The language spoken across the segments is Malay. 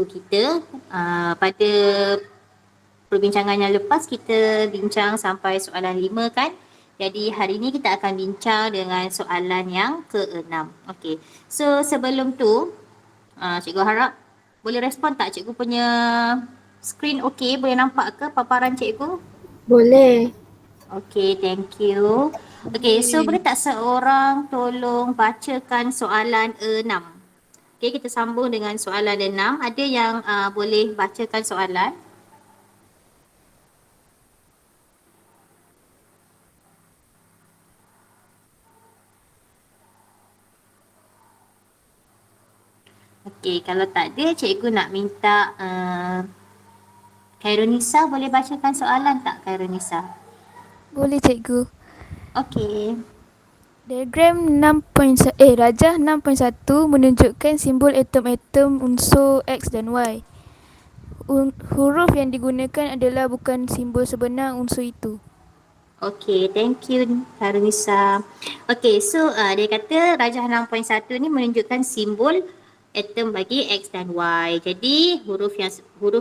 kita pada perbincangan yang lepas kita bincang sampai soalan 5 kan. Jadi hari ini kita akan bincang dengan soalan yang ke-6. Okey. So sebelum tu cikgu harap boleh respon tak cikgu punya screen okey, boleh nampak ke paparan cikgu? Boleh. Okey, thank you. Okey, so boleh tak seorang tolong bacakan soalan 6? Okey, kita sambung dengan soalan 6. Ada yang boleh bacakan soalan? Okey, kalau tak ada, cikgu nak minta Khairunisa boleh bacakan soalan tak, Khairunisa? Boleh cikgu. Okey. Diagram rajah 6.1 menunjukkan simbol atom-atom unsur X dan Y. Huruf yang digunakan adalah bukan simbol sebenar unsur itu. Okey, thank you Khairunisa. Okey, so dia kata rajah 6.1 ni menunjukkan simbol atom bagi X dan Y. Jadi huruf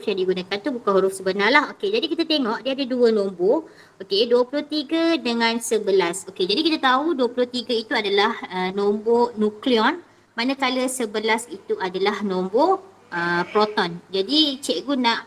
yang digunakan tu bukan huruf sebenar lah. Okey, jadi kita tengok dia ada dua nombor. Okey, 23 dengan 11. Okey, jadi kita tahu 23 itu adalah nombor nukleon, manakala 11 itu adalah nombor proton. Jadi cikgu nak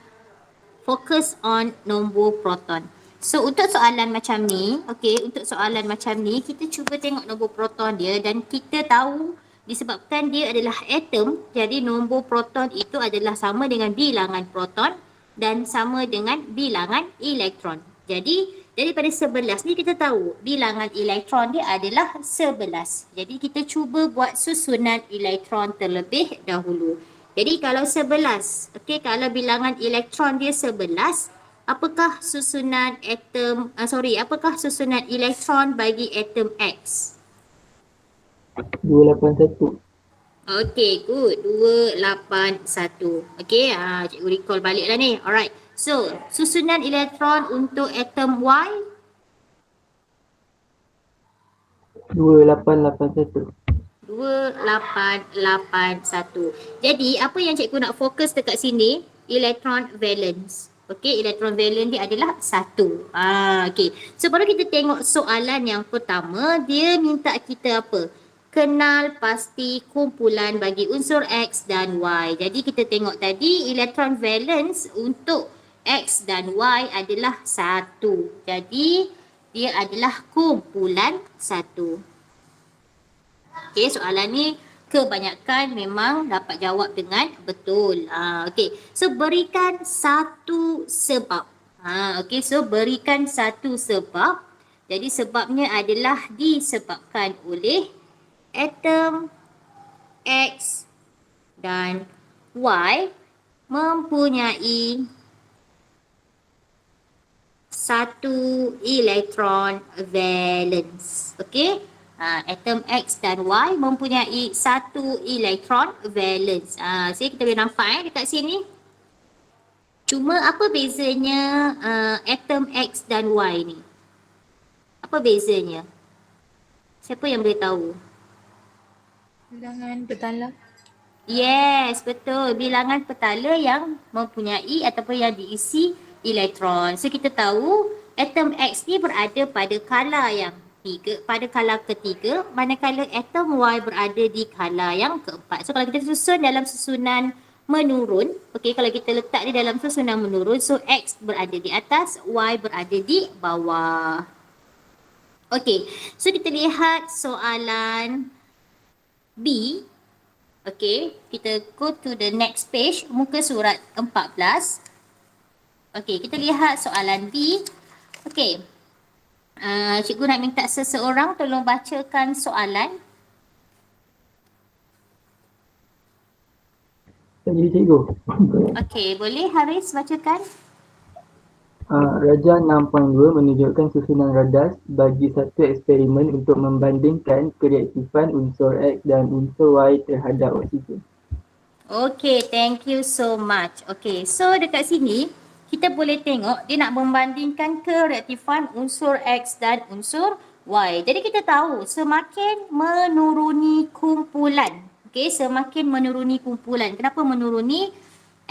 fokus on nombor proton. So untuk soalan macam ni, untuk soalan macam ni kita cuba tengok nombor proton dia dan kita tahu disebabkan dia adalah atom, jadi nombor proton itu adalah sama dengan bilangan proton dan sama dengan bilangan elektron. Jadi daripada 11 ni kita tahu bilangan elektron dia adalah 11. Jadi kita cuba buat susunan elektron terlebih dahulu. Jadi kalau 11, kalau bilangan elektron dia 11, apakah susunan apakah susunan elektron bagi atom X? 281. Okey, good. 281. Okey, cikgu recall balik lah ni. Alright. So, susunan elektron untuk atom Y? 2881. 2881. Jadi, apa yang cikgu nak fokus dekat sini? Elektron valence. Okey, elektron valence dia adalah 1. Okey. So, baru kita tengok soalan yang pertama. Dia minta kita apa? Kenal pasti kumpulan bagi unsur X dan Y. Jadi, kita tengok tadi elektron valence untuk X dan Y adalah 1. Jadi, dia adalah kumpulan 1. Okey, soalan ni kebanyakan memang dapat jawab dengan betul. Okey, so berikan satu sebab. Okey, so berikan satu sebab. Jadi sebabnya adalah disebabkan oleh atom X dan Y mempunyai satu elektron valence. Okey. Atom X dan Y mempunyai satu elektron valence. So kita boleh nampak dekat sini. Cuma apa bezanya atom X dan Y ni? Apa bezanya? Siapa yang boleh tahu? Bilangan petala. Yes, betul. Bilangan petala yang mempunyai ataupun yang diisi elektron. So kita tahu atom X ni berada pada kala yang pada kala ketiga, manakala atom Y berada di kala yang keempat. So kalau kita susun dalam susunan menurun, kalau kita letak dia dalam susunan menurun, so X berada di atas, Y berada di bawah. Okey, so kita lihat soalan B. Okey, kita go to the next page, muka surat 14. Okey, kita lihat soalan B. Okey. Cikgu nak minta seseorang tolong bacakan soalan. Jadi cikgu. Okey, boleh Haris bacakan? Rajah 6.2 menunjukkan susunan radas bagi satu eksperimen untuk membandingkan kereaktifan unsur X dan unsur Y terhadap oksigen. Okey, thank you so much. Okey, so dekat sini kita boleh tengok dia nak membandingkan kereaktifan unsur X dan unsur Y. Jadi kita tahu semakin menuruni kumpulan. Semakin menuruni kumpulan. Kenapa menuruni?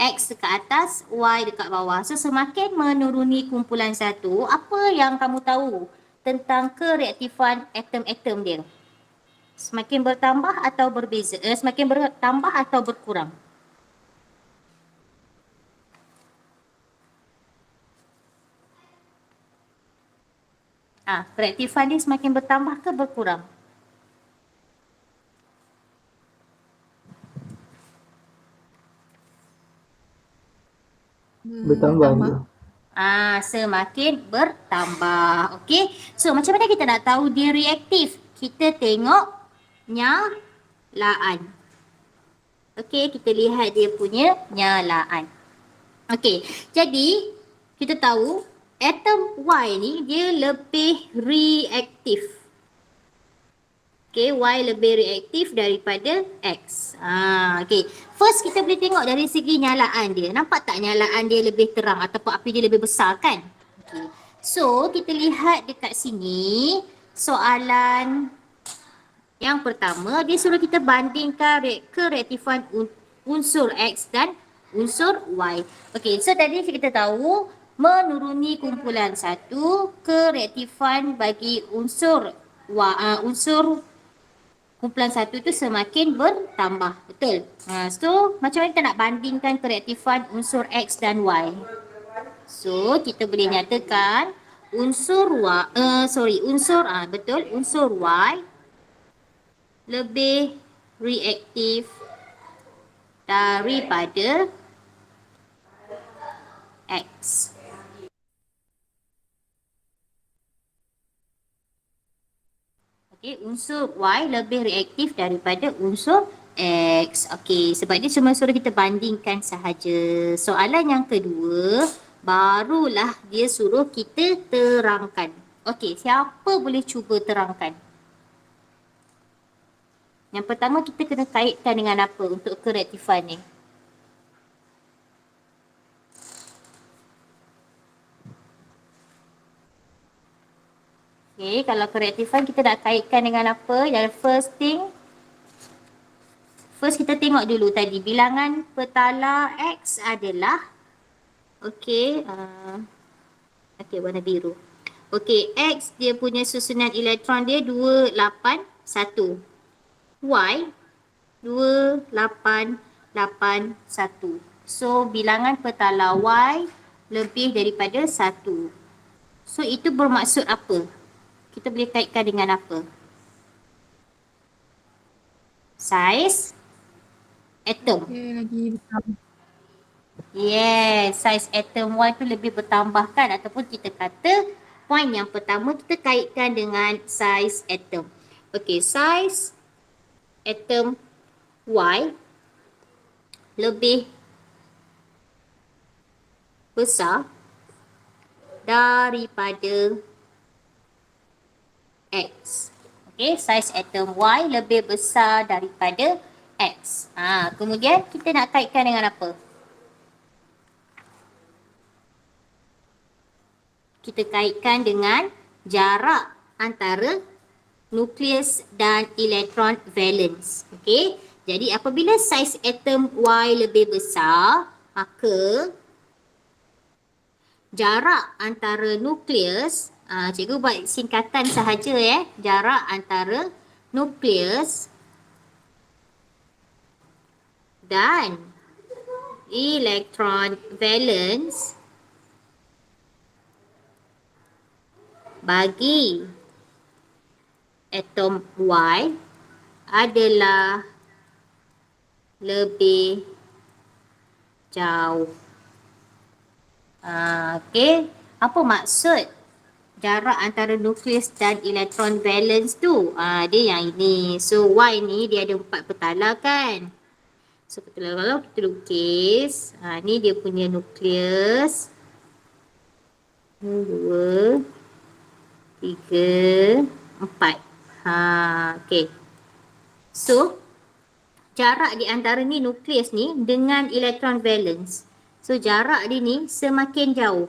X dekat atas, Y dekat bawah. So semakin menuruni kumpulan satu, apa yang kamu tahu tentang kereaktifan atom-atom dia? Semakin bertambah atau berbeza? Semakin bertambah atau berkurang? Kereaktifan dia semakin bertambah ke berkurang? Bertambah je. Semakin bertambah. Okey. So macam mana kita nak tahu dia reaktif? Kita tengok nyalaan. Okey, kita lihat dia punya nyalaan. Okey, jadi kita tahu atom Y ni dia lebih reaktif. Okay, Y lebih reaktif daripada X. Okay. First kita boleh tengok dari segi nyalaan dia. Nampak tak nyalaan dia lebih terang ataupun api dia lebih besar kan? Okay. So, kita lihat dekat sini soalan yang pertama, dia suruh kita bandingkan kereaktifan unsur X dan unsur Y. Okay, so tadi kita tahu menuruni kumpulan satu, kereaktifan bagi unsur kumpulan satu itu semakin bertambah. Betul? So, macam mana kita nak bandingkan kereaktifan unsur X dan Y? So, kita boleh nyatakan unsur Y lebih reaktif daripada X. Okey, unsur Y lebih reaktif daripada unsur X. Okey, sebab dia cuma suruh kita bandingkan sahaja. Soalan yang kedua, barulah dia suruh kita terangkan. Okey, siapa boleh cuba terangkan? Yang pertama kita kena kaitkan dengan apa untuk kereaktifan ni? Okay, kalau kereaktifan kita nak kaitkan dengan apa? Yang first kita tengok dulu tadi. Bilangan petala X adalah warna biru. Okay, X dia punya susunan elektron dia 281. Y 2881. So, bilangan petala Y lebih daripada 1. So, itu bermaksud apa? Kita boleh kaitkan dengan apa? Saiz atom. Lagi bertambah. Yes, saiz atom Y tu lebih bertambah kan? Ataupun kita kata point yang pertama kita kaitkan dengan saiz atom. Okey, saiz atom Y lebih besar daripada X. Okey, saiz atom Y lebih besar daripada X. Kemudian kita nak kaitkan dengan apa? Kita kaitkan dengan jarak antara nukleus dan elektron valence. Okey, jadi apabila saiz atom Y lebih besar, maka jarak antara nukleus, cikgu buat singkatan sahaja ya, jarak antara nukleus dan elektron valence bagi atom Y adalah lebih jauh. Okey, apa maksud jarak antara nukleus dan elektron valence tu? Dia yang ini. So Y ni dia ada 4 petala kan? So kalau kita lukis, ni dia punya nukleus. 2 3 4. Okey. So jarak di antara ni nukleus ni dengan elektron valence. So jarak dia ni semakin jauh.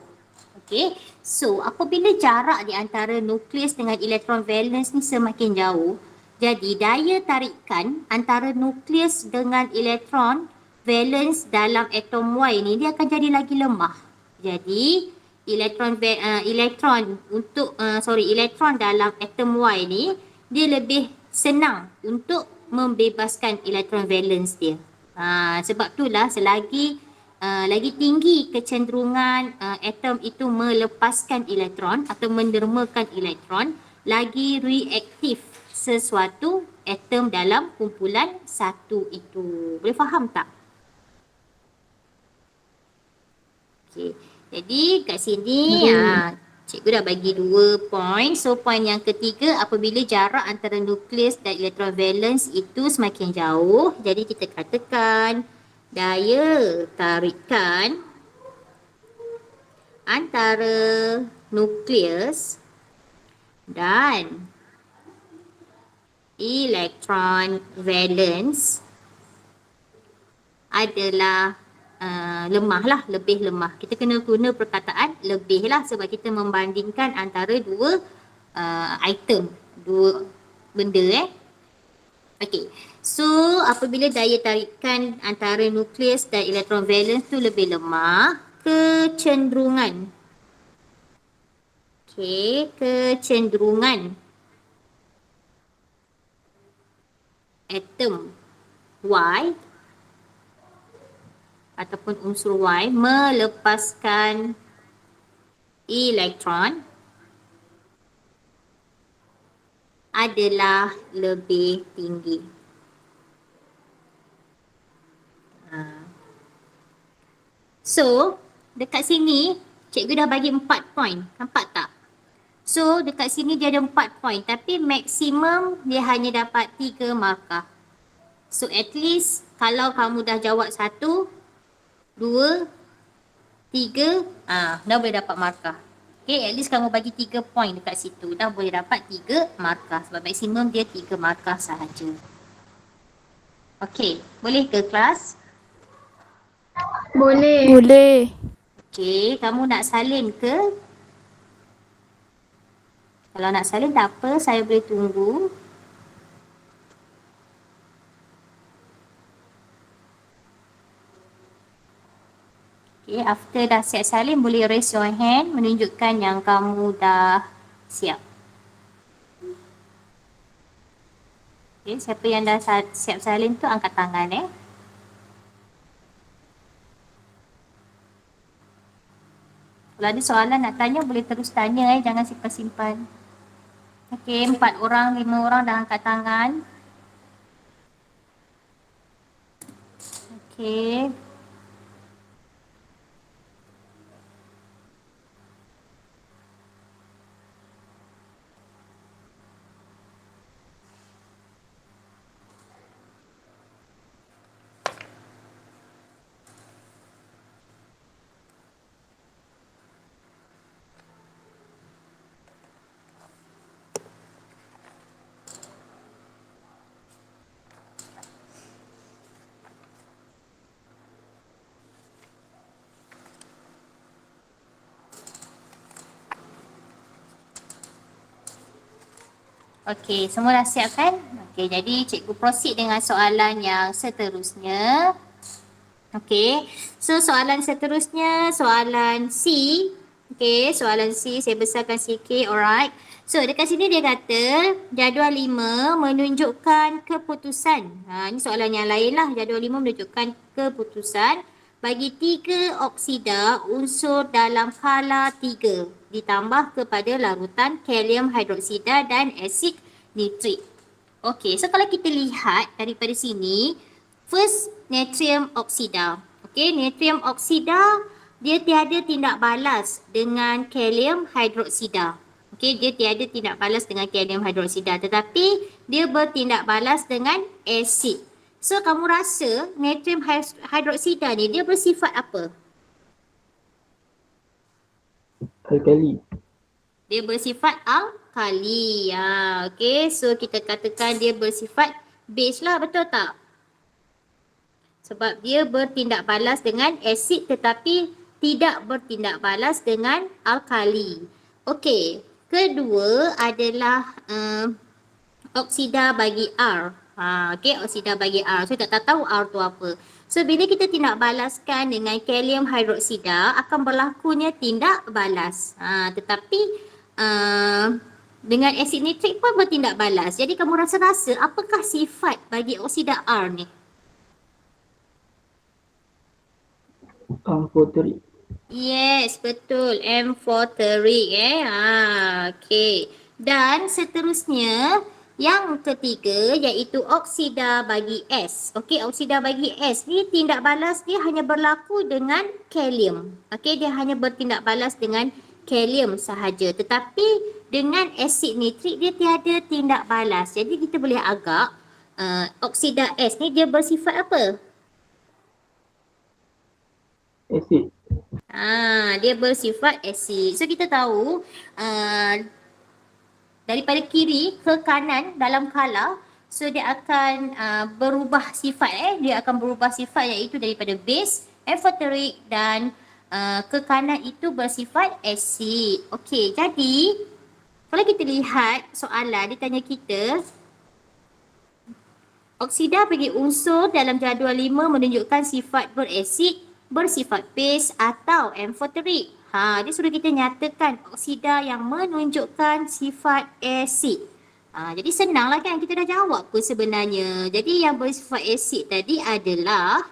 Okey. So apabila jarak di antara nukleus dengan elektron valence ni semakin jauh, jadi daya tarikan antara nukleus dengan elektron valence dalam atom Y ni dia akan jadi lagi lemah. Jadi elektron dalam atom Y ni dia lebih senang untuk membebaskan elektron valence dia. Sebab itulah selagi lagi tinggi kecenderungan atom itu melepaskan elektron atau mendermakan elektron, lagi reaktif sesuatu atom dalam kumpulan satu itu. Boleh faham tak? Okey. Jadi kat sini cikgu dah bagi 2 point. So point yang ketiga, apabila jarak antara nukleus dan elektron valence itu semakin jauh, jadi kita katakan daya tarikan antara nukleus dan elektron valence adalah lemah lah, lebih lemah. Kita kena guna perkataan lebih lah sebab kita membandingkan antara dua item, dua benda Okey. So apabila daya tarikan antara nukleus dan elektron valence tu lebih lemah, kecenderungan atom Y ataupun unsur Y melepaskan elektron adalah lebih tinggi. So, dekat sini cikgu dah bagi 4 point. Nampak tak? So, dekat sini dia ada 4 point. Tapi maksimum dia hanya dapat 3 markah. So, at least kalau kamu dah jawab 1, 2, 3, dah boleh dapat markah. Okay, at least kamu bagi 3 point dekat situ. Dah boleh dapat 3 markah. Sebab maksimum dia 3 markah sahaja. Okay, boleh ke kelas? Boleh. Okay, kamu nak salin ke? Kalau nak salin tak apa, saya boleh tunggu. Okay, after dah siap salin, boleh raise your hand menunjukkan yang kamu dah siap. Okay, siapa yang dah siap salin tu angkat tangan Kalau ada soalan nak tanya, boleh terus tanya jangan simpan-simpan. Okay, 4 orang, 5 orang dah angkat tangan. Okay. Okey, semua dah siap kan? Okey, jadi cikgu proceed dengan soalan yang seterusnya. Okey, so soalan seterusnya, soalan C. Okey, soalan C, saya besarkan sikit, alright. So, dekat sini dia kata, jadual 5 menunjukkan keputusan. Ini soalan yang lain lah, jadual 5 menunjukkan keputusan bagi 3 oksida unsur dalam skala 3 ditambah kepada larutan kalium hidroksida dan asid nitrik. Okey, so kalau kita lihat daripada sini, first natrium oksida. Okey, natrium oksida dia tiada tindak balas dengan kalium hidroksida. Okey, dia tiada tindak balas dengan kalium hidroksida tetapi dia bertindak balas dengan asid. So kamu rasa natrium hidroksida ni dia bersifat apa? Alkali. Dia bersifat alkali. Okey, so kita katakan dia bersifat base lah, betul tak? Sebab dia bertindak balas dengan asid tetapi tidak bertindak balas dengan alkali. Okey, kedua adalah oksida bagi R. Okey, oksida bagi R. So tak tahu R tu apa. So bila kita tindak balaskan dengan kalium hidroksida akan berlakunya tindak balas. Tetapi dengan asid nitrik pun bertindak balas. Jadi kamu rasa-rasa apakah sifat bagi oksida R ni? Amphoteric. Yes, betul. Amphoteric okey. Dan seterusnya yang ketiga iaitu oksida bagi S. Okey, oksida bagi S ni tindak balas dia hanya berlaku dengan kalium. Okey, dia hanya bertindak balas dengan kalium sahaja. Tetapi dengan asid nitrik dia tiada tindak balas. Jadi kita boleh agak oksida S ni dia bersifat apa? Asid. Dia bersifat asid. So kita tahu daripada kiri ke kanan dalam kala, so dia akan berubah sifat dia akan berubah sifat iaitu daripada base, amphoteric dan ke kanan itu bersifat asid. Okey, jadi kalau kita lihat soalan dia tanya kita oksida bagi unsur dalam jadual 5 menunjukkan sifat berasid, bersifat base atau amphoteric. Dia suruh kita nyatakan oksida yang menunjukkan sifat asid. Jadi senanglah kan, kita dah jawab pun sebenarnya. Jadi yang bersifat asid tadi adalah,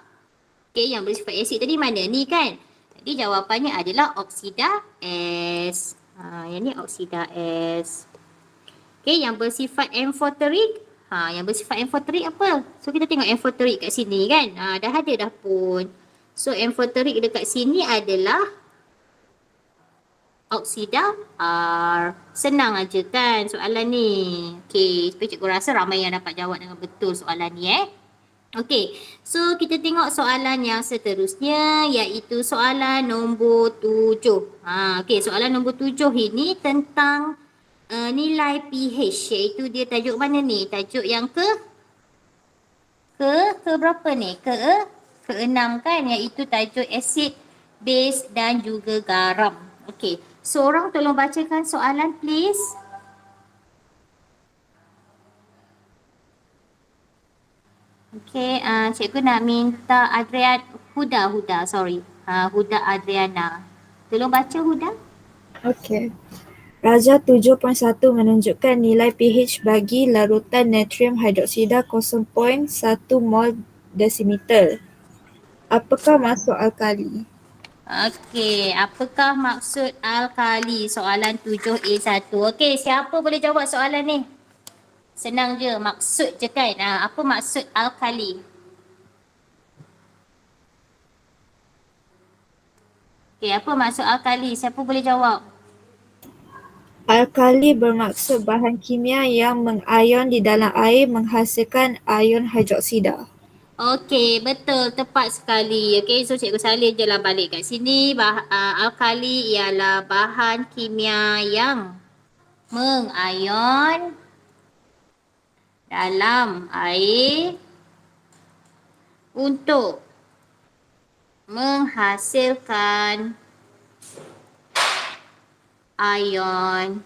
yang bersifat asid tadi mana ni kan? Jadi jawapannya adalah oksida S. Yang ni oksida S. Yang bersifat amphoteric, yang bersifat amphoteric apa? So kita tengok amphoteric kat sini kan. Dah ada dah pun. So amphoteric dekat sini adalah oksida R. Senang aja kan soalan ni. Okey, tapi cikgu rasa ramai yang dapat jawab dengan betul soalan ni Okey, so kita tengok soalan yang seterusnya iaitu soalan nombor 7. Okey, soalan nombor 7 ini tentang nilai pH iaitu dia tajuk mana ni? Tajuk yang ke berapa ni? Ke-6 kan, iaitu tajuk asid, base dan juga garam. Okey, so orang tolong bacakan soalan please. Okey, cikgu nak minta Huda, Huda Adriana. Tolong baca Huda. Okey. Rajah 7.1 menunjukkan nilai pH bagi larutan natrium hidroksida 0.1 mol desimeter. Apakah maksud alkali? Okey, apakah maksud alkali? Soalan 7A1. Okey, siapa boleh jawab soalan ni? Senang je, maksud je kan. Apa maksud alkali? Okey, apa maksud alkali? Siapa boleh jawab? Alkali bermaksud bahan kimia yang mengion di dalam air menghasilkan ion hidroksida. Okey, betul, tepat sekali. Okey, so cikgu salin je lah balik kat sini. Alkali ialah bahan kimia yang mengion dalam air untuk menghasilkan ion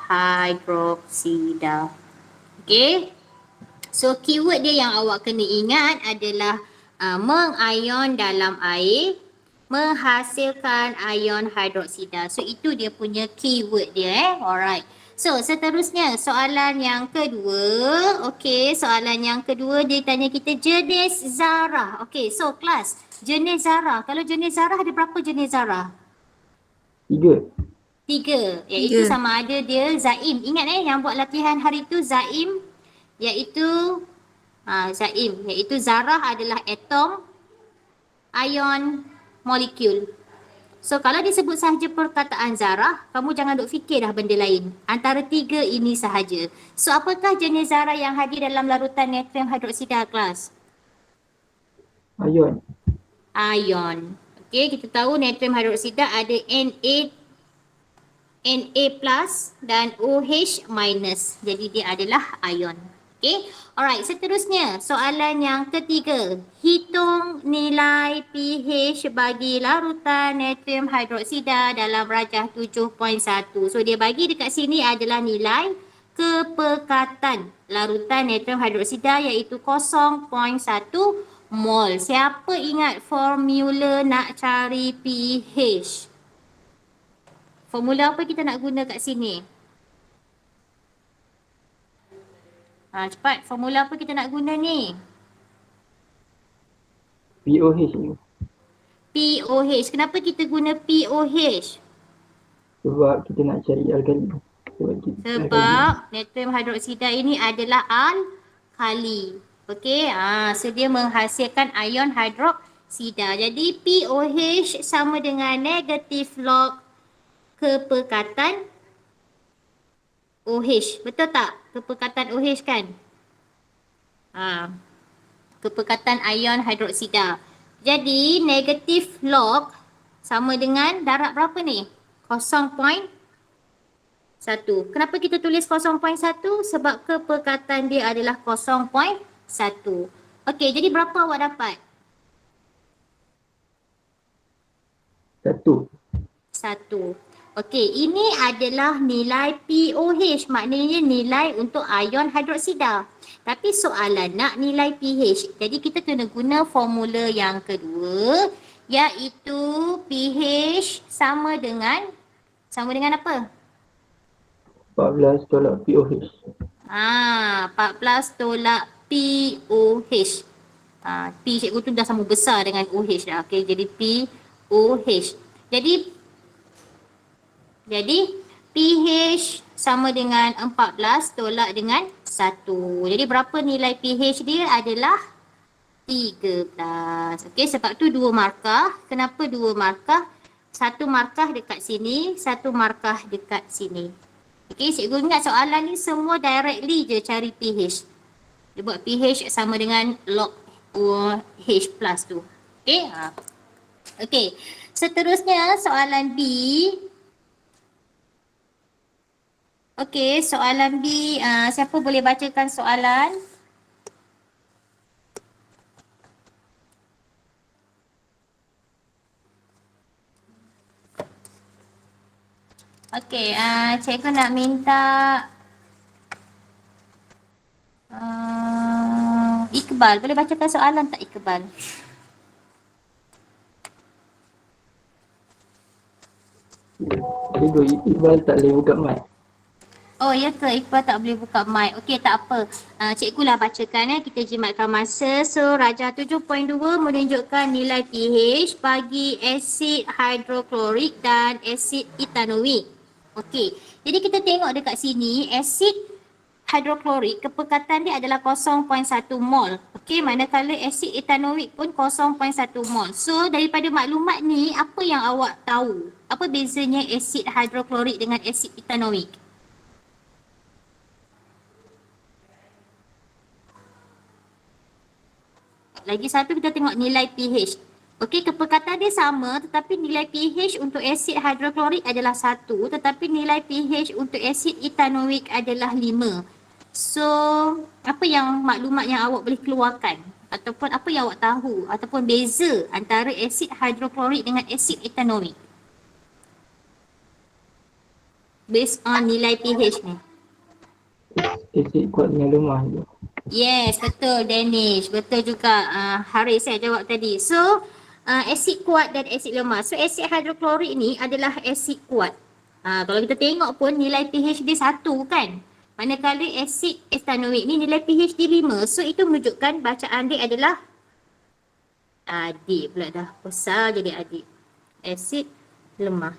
hidroksida. Okey. So keyword dia yang awak kena ingat adalah mengion dalam air menghasilkan ion hidroksida. So itu dia punya keyword dia Alright. So seterusnya soalan yang kedua. Okey, soalan yang kedua dia tanya kita jenis zarah. Okey, so kelas jenis zarah. Kalau jenis zarah ada berapa jenis zarah? 3. 3. Iaitu sama ada dia zaim. Ingat yang buat latihan hari tu zaim iaitu iaitu zarah adalah atom, ion, molekul. So kalau disebut sahaja perkataan zarah, kamu jangan duk fikir dah benda lain. Antara 3 ini sahaja. So apakah jenis zarah yang hadir dalam larutan natrium hidroksida kelas? Ion. Ion. Okey, kita tahu natrium hidroksida ada Na plus dan OH minus. Jadi dia adalah ion. Okey. Alright, seterusnya soalan yang ketiga. Hitung nilai pH bagi larutan natrium hidroksida dalam rajah 7.1. So dia bagi dekat sini adalah nilai kepekatan larutan natrium hidroksida iaitu 0.1 mol. Siapa ingat formula nak cari pH? Formula apa kita nak guna kat sini? Cepat, formula apa kita nak guna ni? POH ni. pOH. Kenapa kita guna pOH? Sebab kita nak cari alkali. Sebab natrium hidroksida ini adalah alkali. Okey, so dia menghasilkan ion hidroksida. Jadi pOH sama dengan negatif log kepekatan OH. Betul tak? Kepekatan OH kan? Kepekatan ion hidroksida. Jadi negatif log sama dengan darab berapa ni? 0.1. Kenapa kita tulis 0.1? Sebab kepekatan dia adalah 0.1. Okey, jadi berapa awak dapat? 1. Okey, ini adalah nilai pOH, maknanya nilai untuk ion hidroksida. Tapi soalan nak nilai pH. Jadi kita kena guna formula yang kedua, iaitu pH sama dengan apa? 14 tolak POH. 14 tolak pOH. P cikgu tu dah sama besar dengan OH dah. Okey, jadi pOH. Jadi pH sama dengan 14 tolak dengan 1. Jadi berapa nilai pH dia? Adalah 13. Okey, sebab tu 2 markah. Kenapa 2 markah? 1 markah dekat sini, 1 markah dekat sini. Okey, cikgu ingat soalan ni semua directly je cari pH. Dia buat pH sama dengan log H plus tu. Okey, Okey, seterusnya soalan B. Okey, soalan B, siapa boleh bacakan soalan? Okey, cikgu nak minta Iqbal, boleh bacakan soalan tak Iqbal? Cikgu, Iqbal tak boleh buka mic. Oh ya ke, Iqbal tak boleh buka mic. Okey, tak apa. Cikgu lah bacakan kita jimatkan masa. So Rajah 7.2 menunjukkan nilai pH bagi asid hidroklorik dan asid etanoik. Okey, jadi kita tengok dekat sini asid hidroklorik kepekatan dia adalah 0.1 mol. Okey, manakala asid etanoik pun 0.1 mol. So daripada maklumat ni, apa yang awak tahu? Apa bezanya asid hidroklorik dengan asid etanoik? Lagi satu kita tengok nilai pH. Okey, kepekatan dia sama tetapi nilai pH untuk asid hidroklorik adalah 1 tetapi nilai pH untuk asid etanoik adalah 5. So, apa yang maklumat yang awak boleh keluarkan? Ataupun apa yang awak tahu? Ataupun beza antara asid hidroklorik dengan asid etanoik? Based on nilai pH ni. Asid kuat dengan lemah je. Yes, betul Danish. Betul juga Haris saya jawab tadi. So, asid kuat dan asid lemah. So, asid hidroklorik ni adalah asid kuat. Kalau kita tengok pun nilai pH dia 1 kan. Manakala asid etanoik ni nilai pH dia 5. So, itu menunjukkan bacaan dia adalah adik pula dah. Besar jadi adik. Asid lemah.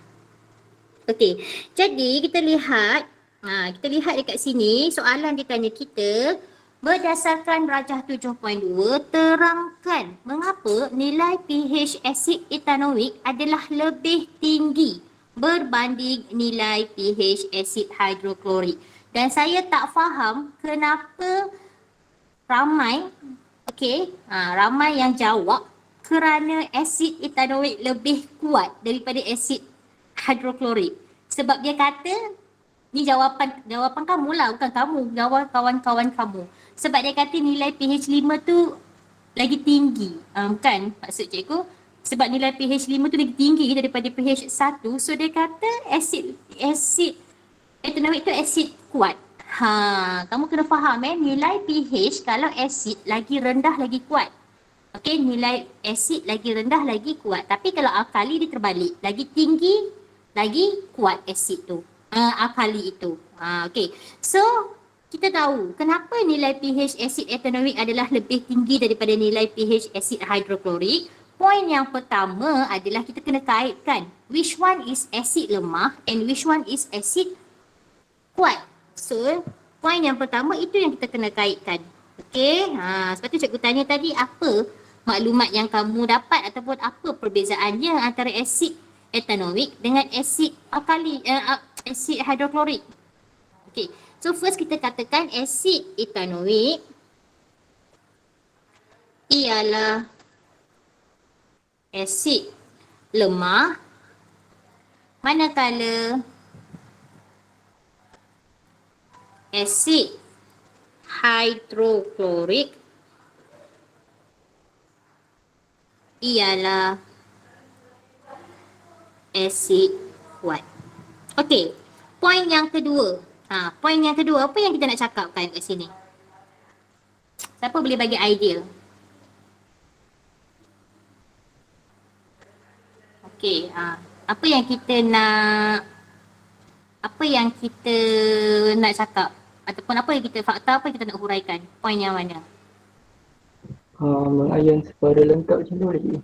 Okey, jadi kita lihat dekat sini soalan dia tanya kita, berdasarkan Rajah 7.2, terangkan mengapa nilai pH asid etanoik adalah lebih tinggi berbanding nilai pH asid hidroklorik. Dan saya tak faham kenapa ramai yang jawab kerana asid etanoik lebih kuat daripada asid hidroklorik. Sebab dia kata, ni jawapan kamu lah, bukan kamu, jawab kawan-kawan kamu. Sebab dia kata nilai pH 5 tu lagi tinggi. Kan maksud cikgu? Sebab nilai pH 5 tu lagi tinggi daripada pH 1. So dia kata asid etanoik tu asid kuat. Kamu kena faham nilai pH kalau asid lagi rendah lagi kuat. Okey, nilai asid lagi rendah lagi kuat. Tapi kalau alkali dia terbalik. Lagi tinggi lagi kuat asid tu. Alkali itu. Okey. So, kita tahu kenapa nilai pH asid etanoik adalah lebih tinggi daripada nilai pH asid hidroklorik. Poin yang pertama adalah kita kena kaitkan which one is asid lemah and which one is asid kuat. So, poin yang pertama itu yang kita kena kaitkan. Okey, sebab tu cikgu tanya tadi apa maklumat yang kamu dapat ataupun apa perbezaannya antara asid etanoik dengan asid alkali, asid hidroklorik. Okey, so first kita katakan asid etanoik ialah asid lemah manakala asid hidroklorik ialah asid kuat. Okey, poin yang kedua. Poin yang kedua, apa yang kita nak cakapkan kat sini? Siapa boleh bagi idea? Okey, apa yang kita nak cakap? Ataupun apa yang kita fakta, apa yang kita nak huraikan? Poin yang mana? Mengayon separa lengkap macam tu lagi.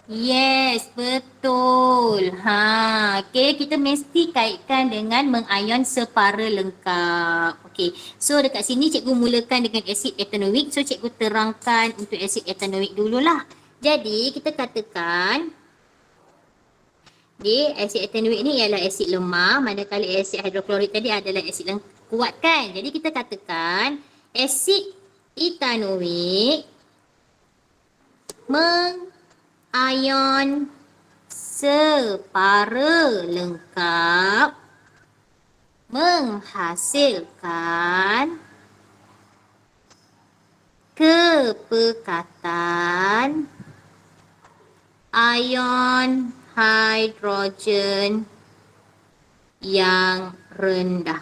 Yes, betul. Okey, kita mesti kaitkan dengan mengayon separa lengkap. Okey, so dekat sini cikgu mulakan dengan asid etanoik. So cikgu terangkan untuk asid etanoik dululah. Jadi kita katakan asid etanoik ni ialah asid lemah, manakala asid hidroklorik tadi adalah asid kuat kan. Jadi kita katakan asid etanoik mengayon separa lengkap menghasilkan kepekatan ion hidrogen yang rendah.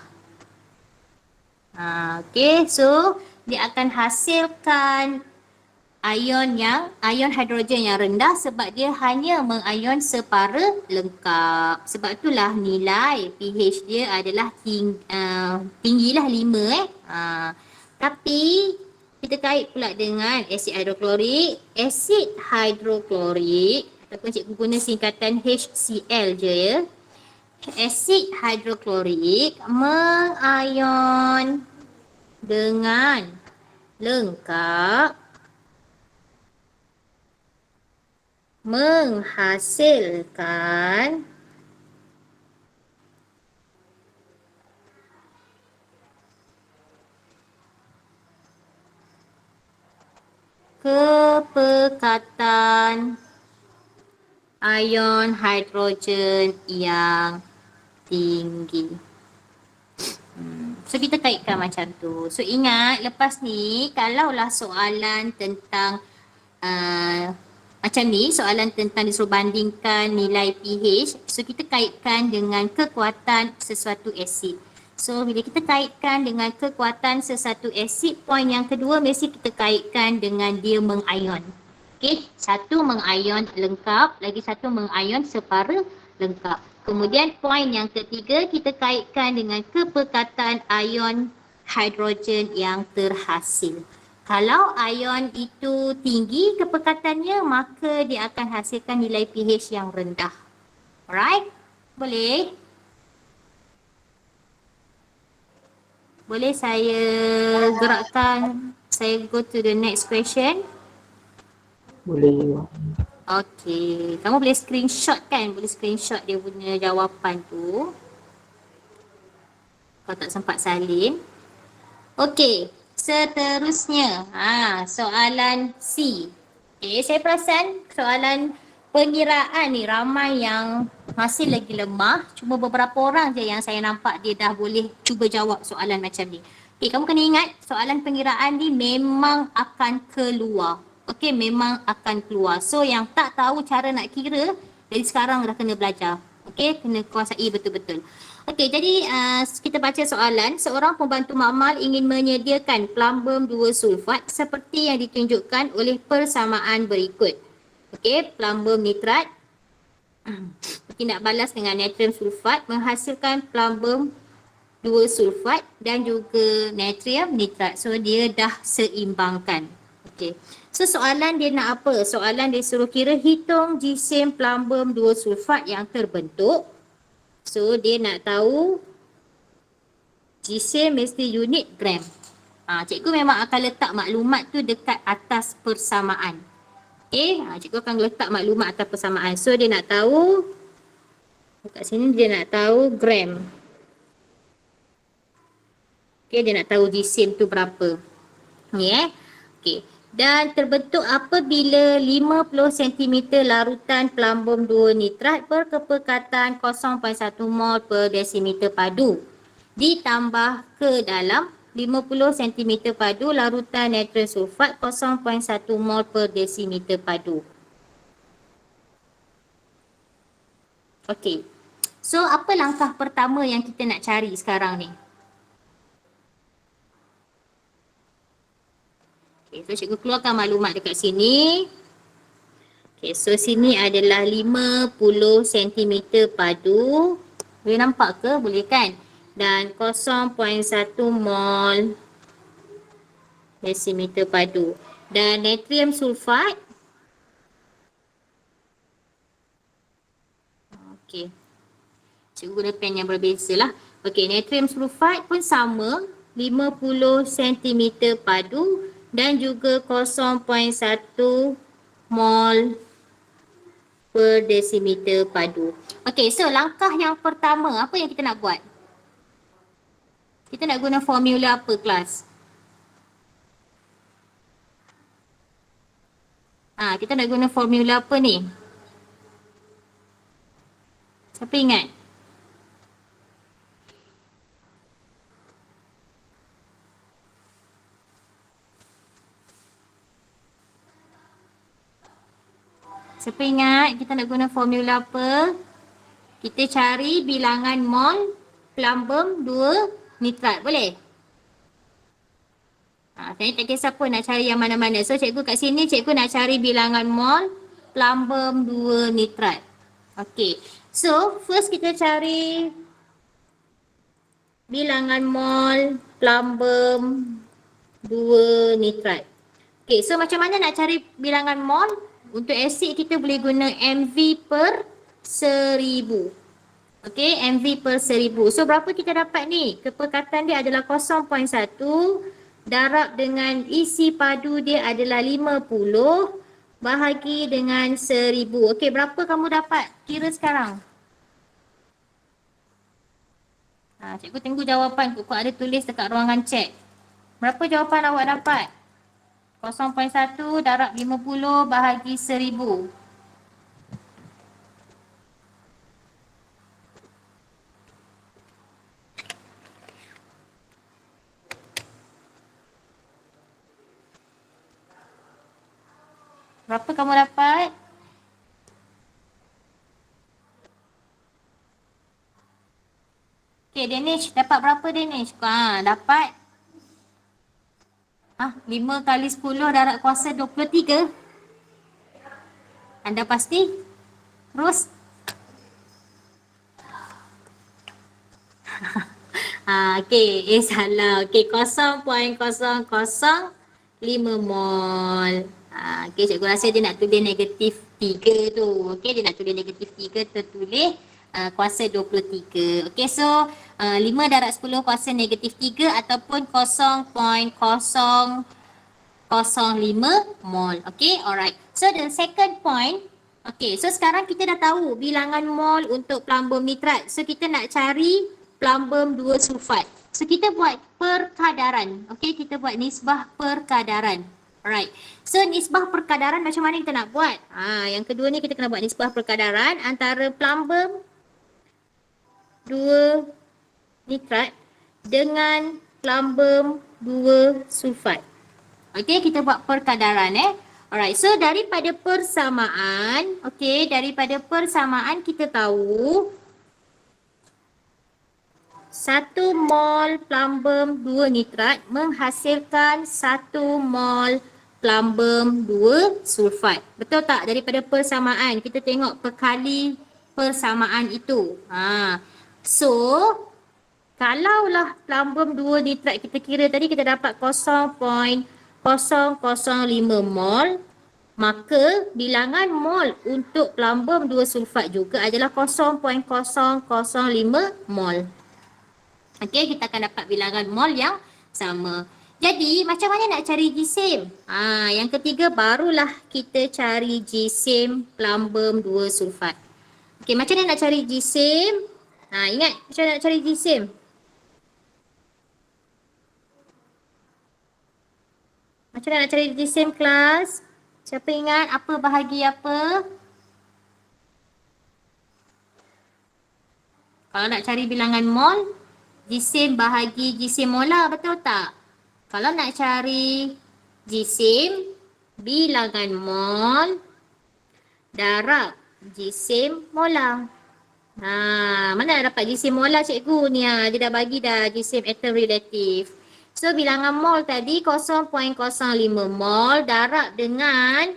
Okey, so dia akan hasilkan ion hidrogen yang rendah sebab dia hanya mengayon separa lengkap. Sebab itulah nilai pH dia adalah tinggilah 5 Tapi kita kait pula dengan asid hidroklorik. Asid hidroklorik ataupun cikgu guna singkatan HCl je ya. Asid hidroklorik mengayon dengan lengkap menghasilkan kepekatan ion hidrogen yang tinggi. So kita kaitkan macam tu. So ingat lepas ni kalaulah soalan tentang macam ni, soalan tentang disuruh bandingkan nilai pH, so kita kaitkan dengan kekuatan sesuatu asid. So bila kita kaitkan dengan kekuatan sesuatu asid, poin yang kedua mesti kita kaitkan dengan dia mengayon. Okey, satu mengayon lengkap, lagi satu mengayon separa lengkap. Kemudian poin yang ketiga kita kaitkan dengan kepekatan ion hidrogen yang terhasil. Kalau ion itu tinggi kepekatannya, maka dia akan hasilkan nilai pH yang rendah. Alright? Boleh? Boleh saya gerakkan, saya go to the next question? Boleh. Okey, kamu boleh screenshot kan? Boleh screenshot dia punya jawapan tu. Kau tak sempat salin. Okey, seterusnya. Soalan C. Okey, saya perasan soalan pengiraan ni ramai yang masih lagi lemah. Cuma beberapa orang je yang saya nampak dia dah boleh cuba jawab soalan macam ni. Okey, kamu kena ingat soalan pengiraan ni memang akan keluar. Okey, memang akan keluar. So yang tak tahu cara nak kira, dari sekarang dah kena belajar. Okey, kena kuasai betul-betul. Okey, jadi kita baca soalan. Seorang pembantu makmal ingin menyediakan plumbum 2 sulfat seperti yang ditunjukkan oleh persamaan berikut. Okey, plumbum nitrat tindak balas dengan natrium sulfat menghasilkan plumbum 2 sulfat dan juga natrium nitrat. So dia dah seimbangkan. Okey. So soalan dia nak apa? Soalan dia suruh kira hitung jisim plumbum 2 sulfat yang terbentuk. So dia nak tahu jisim mesti unit gram. Cikgu memang akan letak maklumat tu dekat atas persamaan. Okey, cikgu akan letak maklumat atas persamaan. So dia nak tahu, kat sini dia nak tahu gram. Okey, dia nak tahu jisim tu berapa. Ni okey. Dan terbentuk apabila 50 cm larutan plumbum 2 nitrat berkepekatan 0.1 mol per desimeter padu ditambah ke dalam 50 cm padu larutan natrium sulfat 0.1 mol per desimeter padu. Okey. So apa langkah pertama yang kita nak cari sekarang ni? Okay, so cikgu keluarkan maklumat dekat sini. Okay, so sini adalah 50 cm padu. Boleh nampak ke? Boleh kan? Dan 0.1 mol desimeter padu. Dan natrium sulfat. Okay. Cikgu guna pen yang berbeza lah. Okay, natrium sulfat pun sama. 50 cm padu. Dan juga 0.1 mol per desimeter padu. Okey, so langkah yang pertama, apa yang kita nak buat? Kita nak guna formula apa kelas? Kita nak guna formula apa ni? Siapa ingat? Siapa ingat kita nak guna formula apa? Kita cari bilangan mol plumbum 2 nitrat. Boleh? Saya tak kisah pun nak cari yang mana-mana. So cikgu kat sini cikgu nak cari bilangan mol plumbum 2 nitrat. Okey. So first kita cari bilangan mol plumbum 2 nitrat. Okey, so macam mana nak cari bilangan mol? Untuk asid kita boleh guna MV per 1000. Okey, MV per 1000. So berapa kita dapat ni? Kepekatan dia adalah 0.1 darab dengan isi padu dia adalah 50 bahagi dengan 1000. Okey, berapa kamu dapat? Kira sekarang. Cikgu tunggu jawapan. Kau ada tulis dekat ruangan chat. Berapa jawapan awak dapat? 0.1 darab 50 bahagi 1000. Berapa kamu dapat? Okay, Danish. Dapat berapa Danish? Dapat 5 kali 10 darab kuasa 23. Anda pasti? Terus? Okey, salah. Okey, 0.005 mol. Okey, cikgu rasa dia nak tulis negatif 3 tu. Okey, dia nak tulis negatif 3 tertulis kuasa 23. Okey, so 5 darab 10 kuasa negatif 3 ataupun 0.005 mol. Okey, alright. So the second point, okey, so sekarang kita dah tahu bilangan mol untuk plumbum nitrat. So kita nak cari plumbum 2 sulfat. So kita buat perkadaran. Okey, kita buat nisbah perkadaran. Alright. So nisbah perkadaran macam mana kita nak buat? Yang kedua ni kita kena buat nisbah perkadaran antara plumbum 2 nitrat dengan plumbum 2 sulfat. Okey, kita buat perkadaran Alright, so daripada persamaan, okey, daripada persamaan kita tahu 1 mol plumbum 2 nitrat menghasilkan 1 mol plumbum 2 sulfat. Betul tak? Daripada persamaan. Kita tengok perkali persamaan itu. So, kalaulah plumbum 2 nitrat kita kira tadi kita dapat 0.005 mol, maka bilangan mol untuk plumbum 2 sulfat juga adalah 0.005 mol. Okey, kita akan dapat bilangan mol yang sama. Jadi, macam mana nak cari GSIM? Yang ketiga barulah kita cari GSIM plumbum 2 sulfat. Okey, macam mana nak cari GSIM? Ingat macam mana nak cari GSIM? Macam mana nak cari GSIM kelas? Siapa ingat apa bahagi apa? Kalau nak cari bilangan mol, GSIM bahagi GSIM molar, betul tak? Kalau nak cari GSIM bilangan mol, darab GSIM molar. Mana nak dapat GSIM molar cikgu ni? Dia dah bagi dah GSIM atom relatif. So bilangan mol tadi 0.05 mol darab dengan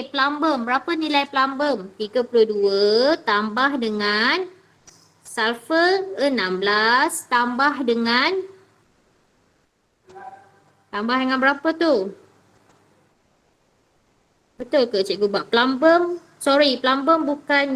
plumbum. Berapa nilai plumbum? 32 tambah dengan sulfur 16 tambah dengan berapa tu? Betul ke cikgu buat plumbum? Plumbum bukan